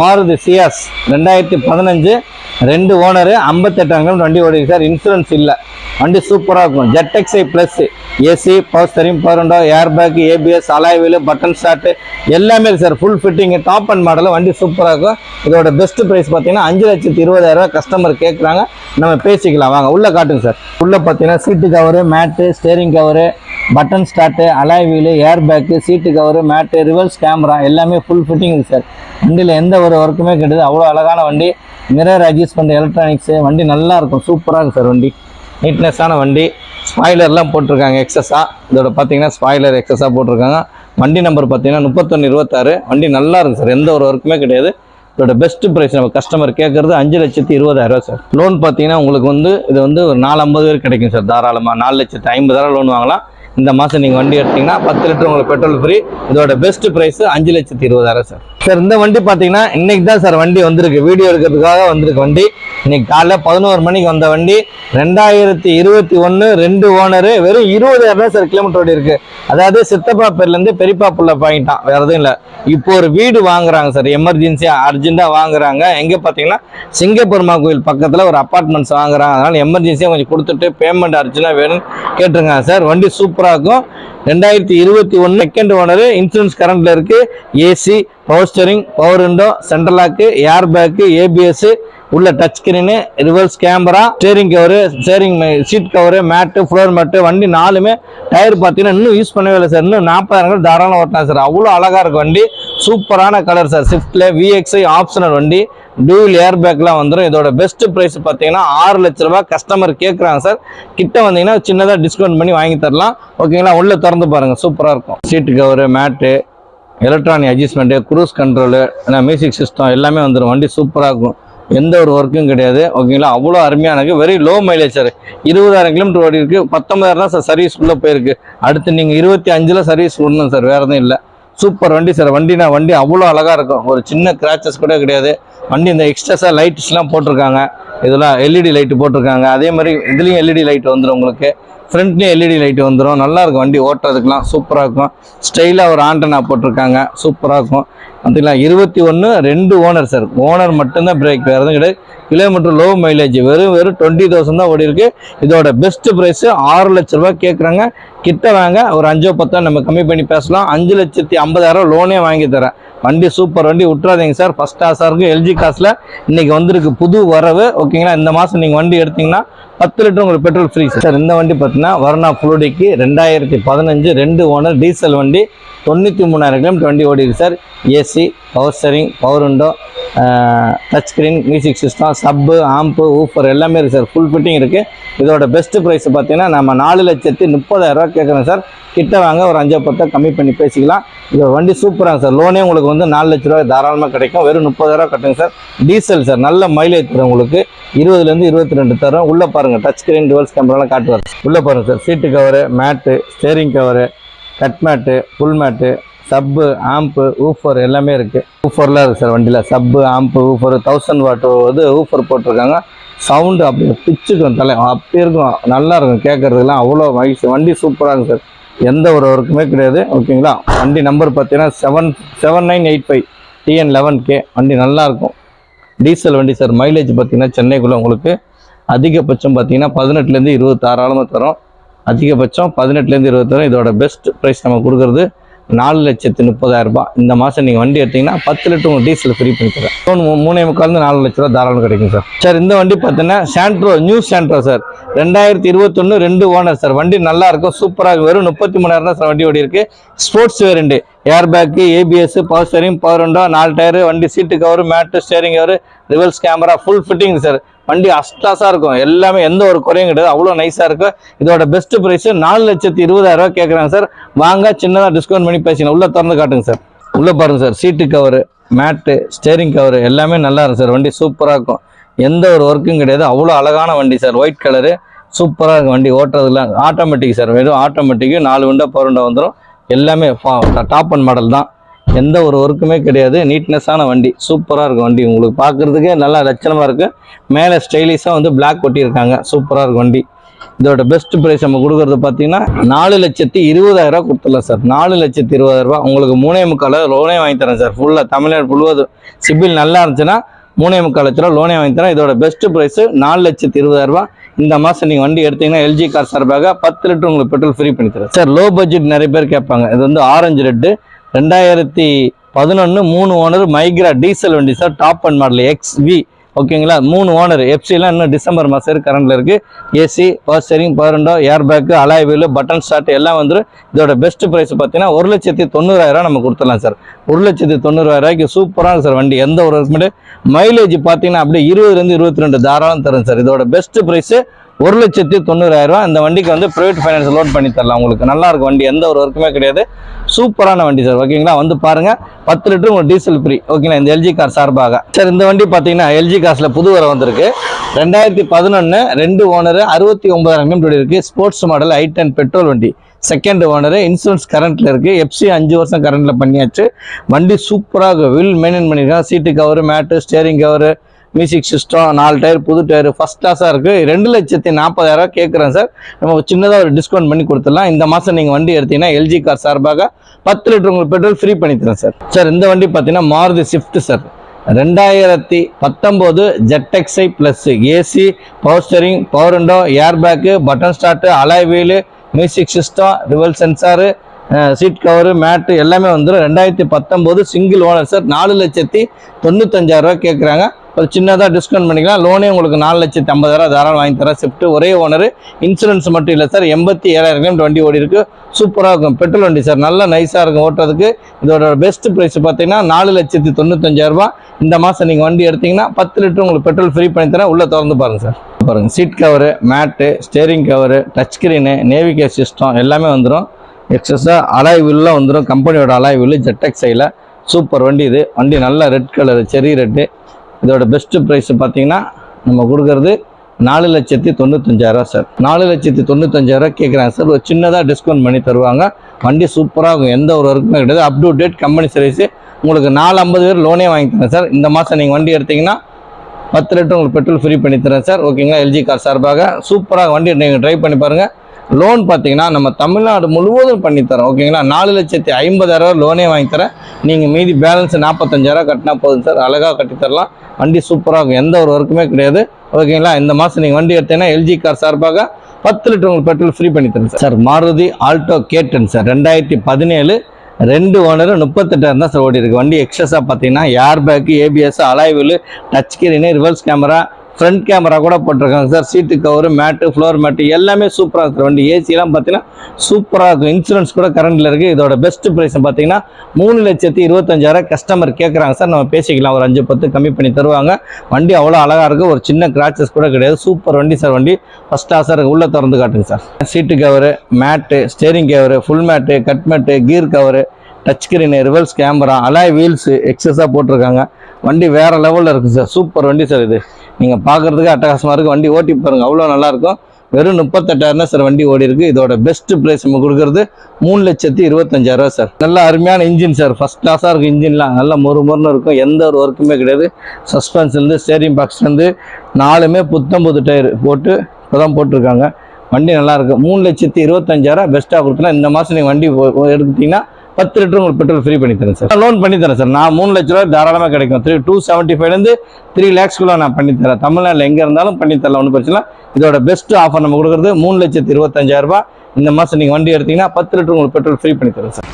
Maruti Ciaz 2015 2 owner 58 kilometre வண்டி ஓடிருக்கு sir. Insurance இல்லை, வண்டி சூப்பராக இருக்கும். ZXi plus AC, power steering, power window, air bag, ABS, alloy wheel, button start எல்லாமே sir. Full fitting top and model, வண்டி சூப்பராக இருக்கும். இதோட பெஸ்ட் ப்ரைஸ் பார்த்தீங்கன்னா 5,20,000 கஸ்டமர் கேட்குறாங்க, நம்ம பேசிக்கலாம் வாங்க. உள்ளே காட்டுங்க சார். உள்ளே பார்த்தீங்கன்னா seat cover, mat, steering cover, button start, alloy wheel, air bag, seat cover, mat, reverse camera எல்லாமே ஃபுல் ஃபிட்டிங் இருக்குது சார். வண்டியில் எந்த ஒரு ஒர்க்குமே கிடையாது, அவ்வளோ அழகான வண்டி. மிரர் அட்ஜஸ்ட் பண்ணுற எலக்ட்ரானிக்ஸு, வண்டி நல்லா இருக்கும், சூப்பராக இருக்கும் சார். வண்டி நீட்னஸான வண்டி. ஸ்பாய்லர்லாம் போட்டிருக்காங்க எக்ஸஸாக. இதோட பார்த்தீங்கன்னா ஸ்பாய்லர் எக்ஸஸாக போட்டிருக்காங்க. வண்டி நம்பர் பார்த்தீங்கன்னா 3126. வண்டி நல்லா இருக்கும் சார், எந்த ஒரு ஒர்க்குமே கிடையாது. இதோட பெஸ்ட் ப்ரைஸ் நம்ம கஸ்டமர் கேட்குறது 5,20,000 சார். லோன் பார்த்தீங்கன்னா உங்களுக்கு இது ஒரு 450 பேர் கிடைக்கும் சார் தாராளமாக. 4,50,000 லோன் வாங்கலாம். இந்த மாதம் நீங்கள் வண்டி எடுத்தீங்கன்னா 10 லிட்டர் உங்களுக்கு பெட்ரோல் ஃப்ரீ. இதோட பெஸ்ட் ப்ரைஸ் 5,20,000 சார். சார் இந்த வண்டி பார்த்தீங்கன்னா இன்னைக்கு தான் சார் வண்டி வந்திருக்கு, வீடியோ எடுக்கிறதுக்காக வந்திருக்கு வண்டி. இன்னைக்கு காலைல 11 மணிக்கு வந்த வண்டி. 2021 2 ஓனரு, வெறும் 20,000 சார் கிலோமீட்டர் ஓடி இருக்கு. அதாவது சித்தப்பா பேர்லேருந்து பெரியப்பா புள்ள வாங்கிட்டான், வேற எதுவும் இல்லை. இப்போ ஒரு வீடு வாங்குறாங்க சார், எமர்ஜென்சியாக அர்ஜென்ட்டாக வாங்குறாங்க. எங்கே பார்த்தீங்கன்னா சிங்கப்பெருமா கோயில் பக்கத்தில் ஒரு அப்பார்ட்மெண்ட்ஸ் வாங்குறாங்க. அதனால் எமர்ஜென்சியாக கொஞ்சம் கொடுத்துட்டு பேமெண்ட் அர்ஜென்ட்டாக வேணும்னு கேட்டுருங்க சார். வண்டி சூப்பராக இருக்கும். 2021 செகண்ட் ஓனர், இன்சூரன்ஸ் கரண்ட்ல இருக்கு. AC, power steering, power window, central lock, air bag, ABS, உள்ள touch screen, reverse camera, steering cover, steering seat cover, mat, floor mat. வண்டி 4மே டயர் பார்த்தீங்கன்னா இன்னும் யூஸ் பண்ணவே இல்லை சார். இன்னும் 40,000 தாராளம் ஓட்டலாம் சார். அவ்வளோ அழகாக இருக்கும் வண்டி, சூப்பரான கலர் சார். ஸ்விஃப்ட்ல VXi ஆப்ஷனல் வண்டி, டூல் ஏர் பேக்லாம் வந்துடும். இதோட பெஸ்ட் ப்ரைஸ் பார்த்தீங்கன்னா 6 லட்ச ரூபாய் கஸ்டமர் கேட்குறாங்க சார். கிட்ட வந்தீங்கன்னா சின்னதாக டிஸ்கவுண்ட் பண்ணி வாங்கி தரலாம். ஓகேங்களா? உள்ள திறந்து பாருங்கள், சூப்பராக இருக்கும். Seat cover, mat, electronic adjustment, cruise control, music system எல்லாமே வந்துடும். வண்டி சூப்பராக இருக்கும், எந்த ஒரு ஒர்க்கும் கிடையாது. ஓகேங்களா? அவ்வளோ அருமையான very low mileage sir. 20,000 kilometre ஓடி இருக்கு. 19,000 தான் சார் சர்வீஸ் உள்ளே போயிருக்கு. அடுத்து நீங்கள் 25ல் சர்வீஸ் விடணும் சார், வேறு எதுவும் இல்லை. சூப்பர் வண்டி சார். வண்டி அவ்வளோ அழகாக இருக்கும், ஒரு சின்ன கிராச்சஸ் கூட கிடையாது. வண்டி இந்த எக்ஸ்ட்ரா லைட்ஸ்லாம் போட்டிருக்காங்க, இதெல்லாம் LED லைட்டு போட்டிருக்காங்க. அதே மாதிரி இதுலேயும் LED லைட் வந்துடும் உங்களுக்கு. ஃப்ரண்ட்லேயும் LED லைட் வந்துடும். நல்லா இருக்கும் வண்டி ஓட்டுறதுக்கெலாம், சூப்பராக இருக்கும். ஸ்டைலாக ஒரு ஆண்டனா போட்டிருக்காங்க, சூப்பராக இருக்கும். பார்த்தீங்களா? 21 2 ஓனர் சார். ஓனர் மட்டும்தான் பிரேக், வேறு எதுவும் கிடையாது. கிலோமீட்டர் லோ மைலேஜ், வெறும் 20,000 தான் ஓடி இருக்கு. இதோட பெஸ்ட் ப்ரைஸ் 6 லட்ச ரூபாய் கேட்குறாங்க. கிட்ட வாங்க, ஒரு 5-10 நம்ம கம்மி பண்ணி பேசலாம். 5,50,000 லோனே வாங்கி தரேன். வண்டி சூப்பர் வண்டி, விட்டுறாதீங்க சார். ஃபர்ஸ்ட் கிளாஸாக இருக்கும். LG காசில் இன்னைக்கு வந்திருக்கு புது வரவு. ஓகேங்களா? இந்த மாதம் நீங்கள் வண்டி எடுத்தீங்கன்னா 10 லிட்டர் உங்களுக்கு பெட்ரோல் ஃப்ரீ சார். இந்த வண்டி பார்த்தீங்கன்னா வர்ணா ஃப்ளூடிக்கு 2015 2 ஓனர் டீசல் வண்டி, 93,000 கிலோமீட்டர் வண்டி ஓடி இருக்கு sir. AC, power steering, power window, touch screen, music system, சப்பு, ஆம்பு, ஊஃபர் எல்லாமே இருக்குது சார். ஃபுல் ஃபிட்டிங் இருக்குது. இதோட பெஸ்ட் ப்ரைஸ் பார்த்தீங்கன்னா நம்ம 4,30,000 கேட்குறோம் சார். கிட்ட வாங்க, ஒரு 5-10 கம்மி பண்ணி பேசிக்கலாம். இதோட வண்டி சூப்பராக சார். லோனே உங்களுக்கு 4 லட்ச ரூபாய் தாராளமாக கிடைக்கும். வெறும் 30,000 கட்டுங்க சார். டீசல் சார், நல்ல மைலேஜ் தரும் உங்களுக்கு. 20லேருந்து 22 தரும். உள்ளே பாருங்கள், டச் ஸ்க்ரீன், டுவல்ஸ் கேமராலாம் காட்டுவார். உள்ளே பாருங்கள் sir. Seat cover, mat, steering cover, cut mat, full mat, sub, amp, woofer எல்லாமே இருக்குது. ஊஃபர்லாம் இருக்குது சார் வண்டியில். சப்பு, ஆம்பு, ஊஃபர் 1000 வாட் ஊஃபர் போட்டிருக்காங்க. சவுண்டு அப்படியே பிச்சுக்கும், அப்படி இருக்கும், நல்லா இருக்கும் கேட்குறதுலாம். அவ்வளோ மகிழ்ச்சி. வண்டி சூப்பராக இருக்கும் சார், எந்த ஒரு ஒர்க்குமே கிடையாது. ஓகேங்களா? வண்டி நம்பர் பார்த்தீங்கன்னா 7985 TN11K. வண்டி நல்லாயிருக்கும், டீசல் வண்டி சார். மைலேஜ் பார்த்தீங்கன்னா சென்னைக்குள்ளே உங்களுக்கு அதிகபட்சம் பார்த்தீங்கன்னா 18லேருந்து 20 தாராளமாக தரும். அதிகபட்சம் 18லேருந்து 20 தரும். இதோட பெஸ்ட் ப்ரைஸ் நம்ம கொடுக்குறது 4,30,000 ரூபாய். இந்த மாதம் நீங்கள் வண்டி எடுத்தீங்கன்னா 10 லிட்டர் உங்களுக்கு டீசல் ஃப்ரீ பண்ணி தரேன். 3,4 4 லட்ச ரூபா தாராளம் கிடைக்கும் சார். சார் இந்த வண்டி பார்த்தீங்கன்னா Santro, new Santro sir. 2021 2 owner sir. வண்டி நல்லா இருக்கும், சூப்பராக. வெறும் 33,000 தான் சார் வண்டி ஓடி இருக்கு. Sports variant, air bag, ABS, power steering, power window, 4 tyre. வண்டி seat cover, mat, steering cover, reverse camera, full fitting sir. வண்டி அஸ்டாஸாக இருக்கும், எல்லாமே எந்த ஒரு குறையும் கிடையாது. அவ்வளோ நைஸாக இருக்கும். இதோட பெஸ்ட் ப்ரைஸ் 4,20,000 கேட்குறாங்க சார். வாங்க, சின்னதாக டிஸ்கவுண்ட் பண்ணி பேசிக்கலாம். உள்ளே திறந்து காட்டுங்க சார். உள்ளே பாருங்கள் sir. Seat cover, mat, steering cover எல்லாமே நல்லா இருக்கும் சார். வண்டி சூப்பராக இருக்கும், எந்த ஒரு ஒர்க்கும் கிடையாது. அவ்வளோ அழகான வண்டி சார். ஒயிட் கலரு, சூப்பராக இருக்கும் வண்டி. ஓட்டுறதுலாம் ஆட்டோமேட்டிக் சார். வெறும் ஆட்டோமேட்டிக்கு 4 விண்டோ, பவர் விண்டோ வந்துடும். எல்லாமே டாப் அண்ட் மாடல் தான், எந்த ஒரு ஒர்க்குமே கிடையாது. நீட்னஸான வண்டி, சூப்பராக இருக்கும் வண்டி. உங்களுக்கு பார்க்குறதுக்கே நல்லா லட்சணமாக இருக்குது. மேலே ஸ்டைலிஷாக பிளாக் ஒட்டியிருக்காங்க, சூப்பராக இருக்கும் வண்டி. இதோட பெஸ்ட் ப்ரைஸ் நம்ம கொடுக்குறது பார்த்தீங்கன்னா 4,20,000 கொடுத்துடலாம் சார். 4,20,000 உங்களுக்கு 3.25 லோனே வாங்கி தரேன் சார். ஃபுல்லாக தமிழ்நாடு முழுவதும் சிபில் நல்லா இருந்துச்சுன்னா 3.25 லட்ச ரூபா லோனே வாங்கி தரேன். இதோட பெஸ்ட் ப்ரைஸ் 4,20,000. இந்த மாதம் நீங்கள் வண்டி எடுத்தீங்கன்னா எல்ஜி கார் சார்பாக 10 லிட்டர் உங்களுக்கு பெட்ரோல் ஃப்ரீ பண்ணி தரேன் சார். லோ பட்ஜெட் நிறைய பேர் கேட்பாங்க. இது வந்து orange red 2011 3 owner Micra diesel வண்டி sir. Top and model XV ஓகேங்களா. 3 ஓனர் எஃப்சிலாம் இன்னும் டிசம்பர் மாதம் கரண்டில் இருக்குது. AC, power steering, power window, air bag, alloy wheel, button start எல்லாம் வந்துடும். இதோட பெஸ்ட் ப்ரைஸ் பார்த்தீங்கன்னா 1,90,000 நம்ம கொடுத்துடலாம் சார். 1,90,000 சூப்பராக சார் வண்டி. எந்த ஒரு இருக்குமே மைலேஜ் பார்த்தீங்கன்னா அப்படியே 20 to 22 தாராளம் தரும் சார். இதோட பெஸ்ட் ப்ரைஸு 1,90,000. இந்த வண்டிக்கு வந்து ப்ரைவேட் ஃபைனான்ஸ் லோன் பண்ணி தரலாம். உங்களுக்கு நல்லா இருக்கும் வண்டி, எந்த ஒரு ஒர்க்குமே கிடையாது. சூப்பரான வண்டி சார் ஓகேங்களா. வந்து பாருங்க 10 லிட்டர் உங்களுக்கு டீசல் ஃப்ரீ ஓகேங்களா இந்த எல்ஜி கார் சார்பாக சார். இந்த வண்டி பார்த்தீங்கன்னா எல்ஜி கார்ஸில் புது வர வந்திருக்கு. 2011 2 ஓனர் 69,000 கிலோமீட்டர் இருக்கு. ஸ்போர்ட்ஸ் மாடல் i10 பெட்ரோல் வண்டி. செகண்ட் ஓனர் இன்சூரன்ஸ் கரண்ட்ல இருக்கு. எஃப்சி 5 வருஷம் கரண்ட்ல பண்ணியாச்சு. வண்டி சூப்பராக வில் மெயின்டைன் பண்ணிருக்காங்க. Seat cover, mat, steering cover, music system, 4 tyre புது டயர் ஃபர்ஸ்ட் கிளாஸாக இருக்குது. 2,40,000 கேட்குறேன் சார். நம்ம சின்னதாக ஒரு டிஸ்கவுண்ட் பண்ணி கொடுத்துடலாம். இந்த மாதம் நீங்கள் வண்டி எடுத்தீங்கன்னா எல்ஜி கார் சார்பாக 10 லிட்டர் உங்களுக்கு பெட்ரோல் ஃப்ரீ பண்ணி தரேன் சார். சார் இந்த வண்டி பார்த்தீங்கன்னா Maruti Swift sir. 2019 ZXi plus AC, power steering, power window, air bag, button start, alloy wheel, music system, ரிவல் சென்சாரு, சீட் கவரு, மேட்டு எல்லாமே வந்துடும். 2019 சிங்கிள் ஓனர் சார். 4,95,000 கேட்குறாங்க. ஒரு சின்னதாக டிஸ்கவுண்ட் பண்ணிக்கலாம். லோனே உங்களுக்கு 4,50,000 தாராளம் வாங்கி தரேன். ஸ்விஃப்ட் ஒரே ஓனர். இன்சூரன்ஸ் மட்டும் இல்லை சார். 87,000 கிலோமீட்டர் வண்டி ஓடி இருக்கு. சூப்பராக இருக்கும் பெட்ரோல் வண்டி சார். நல்லா நைஸாக இருக்கும் ஓட்டுறதுக்கு. இதோட பெஸ்ட் ப்ரைஸ் பார்த்தீங்கன்னா 4,95,000. இந்த மாதம் நீங்கள் வண்டி எடுத்தீங்கன்னா 10 லிட்டர் உங்களுக்கு பெட்ரோல் ஃப்ரீ பண்ணி தரேன். உள்ளே திறந்து பாருங்க சார். பாருங்கள் seat cover, mat, steering cover, touch screen, navigation system எல்லாமே வந்துடும். எக்ஸஸாக அலாய் வீல்லாம் வந்துடும். கம்பெனியோட அலாய் வீல் ZXiல சூப்பர் வண்டி இது. வண்டி நல்லா ரெட் கலரு, செரி ரெட்டு. இதோட பெஸ்ட் ப்ரைஸ் பார்த்தீங்கன்னா நம்ம கொடுக்குறது 4,95,000 சார். 4,95,000 கேட்குறாங்க சார். ஒரு சின்னதாக டிஸ்கவுண்ட் பண்ணி தருவாங்க. வண்டி சூப்பராக இருக்கும், எந்த ஒரு ஒர்க்குமே கிடையாது. Up to date company service. உங்களுக்கு 4,50,000 லோனே வாங்கி தரேன் சார். இந்த மாதம் நீங்கள் வண்டி எடுத்தீங்கன்னா 10 லிட்டர் உங்களுக்கு பெட்ரோல் ஃப்ரீ பண்ணி தரேன் சார் ஓகேங்களா. எல்ஜி கார் சார்பாக சூப்பராக வண்டி நீங்கள் ட்ரை பண்ணி பாருங்கள். லோன் பார்த்தீங்கன்னா நம்ம தமிழ்நாடு முழுவதும் பண்ணித்தரோம் ஓகேங்களா. 4,50,000 லோனே வாங்கி தரேன். நீங்கள் மீதி பேலன்ஸ் 45,000 கட்டினா போதும் சார். அழகாக கட்டித்தரலாம். வண்டி சூப்பராக இருக்கும், எந்த ஒரு ஒர்க்குமே கிடையாது ஓகேங்களா. இந்த மாதம் நீங்கள் வண்டி எடுத்தீங்கன்னா எல்ஜி கார் சார்பாக 10 லிட்டர் உங்களுக்கு பெட்ரோல் ஃப்ரீ பண்ணி தரேன் sir. Maruti Alto K10 sir. 2017 2 owner 38,000 தான் சார் ஓடி இருக்கு. வண்டி எக்ஸஸாக பார்த்தீங்கன்னா air bag, ABS, alloy wheel, touch screen, reverse camera, front camera கூட போட்டிருக்காங்க sir. Seat cover, mat, floor mat எல்லாமே சூப்பராக இருக்குது. வண்டி ஏசிலாம் பார்த்தீங்கன்னா சூப்பராக இருக்கும். இன்சூரன்ஸ் கூட கரண்டில் இருக்குது. இதோட பெஸ்ட் ப்ரைஸ் பார்த்தீங்கன்னா 3,25,000 கஸ்டமர் கேட்குறாங்க சார். நம்ம பேசிக்கலாம், ஒரு 5-10 கம்மி பண்ணி தருவாங்க. வண்டி அவ்வளோ அழகாக இருக்குது. ஒரு சின்ன கிராச்சஸ் கூட கிடையாது. சூப்பர் வண்டி சார். வண்டி ஃபஸ்ட் கிளாஸாக இருக்குது. உள்ளே திறந்து காட்டுங்க sir. Seat cover, mat, steering cover, full mat, cut mat, gear cover, touch screen, reverse camera, alloy wheels எக்ஸஸாக போட்டிருக்காங்க. வண்டி வேறு லெவலில் இருக்குது சார். சூப்பர் வண்டி சார். இது நீங்கள் பார்க்குறதுக்கு அட்டகாசமாக இருக்குது. வண்டி ஓட்டி பாருங்கள், அவ்வளோ நல்லாயிருக்கும். வெறும் 38,000 சார் வண்டி ஓடி இருக்குது. இதோட பெஸ்ட் ப்ரைஸ் நம்ம கொடுக்குறது 3,25,000 சார். நல்ல அருமையான இன்ஜின் சார். ஃபஸ்ட் கிளாஸாக இருக்குது. இன்ஜின்லாம் நல்லா மொறுமொறுன்னு இருக்கும், எந்த ஒரு ஒர்க்குமே கிடையாது. சஸ்பென்ஸ்லேருந்து ஸ்டேரிங் பாக்ஸ்லேருந்து 4மே புத்தம்புது டயர் போட்டு இப்போ தான் போட்டிருக்காங்க. வண்டி நல்லாயிருக்கு. 3,25,000 பெஸ்ட்டாக கொடுத்தலாம். இந்த மாதம் நீங்கள் வண்டி எடுத்துட்டிங்கன்னா 10 லிட்டர் உங்களுக்கு பெட்ரோல் ஃப்ரீ பண்ணி தரேன் சார். லோன் பண்ணி தரேன் சார். நான் 3 லட்ச ரூபா தாராளமாக கிடைக்கும். 275 3 lakhsக்குள்ள நான் பண்ணி தரேன். தமிழ்நாட்டில் எங்கே இருந்தாலும் பண்ணி தரலாம், ஒன்றும் பிரச்சனை. இதோட பெஸ்ட் ஆஃபர் நம்ம கொடுக்குறது 3,25,000. இந்த மாதம் நீங்கள் வண்டி எடுத்தீங்கன்னா 10 லிட்டர் உங்களுக்கு பெட்ரோல் ஃப்ரீ பண்ணி தரேன் சார்.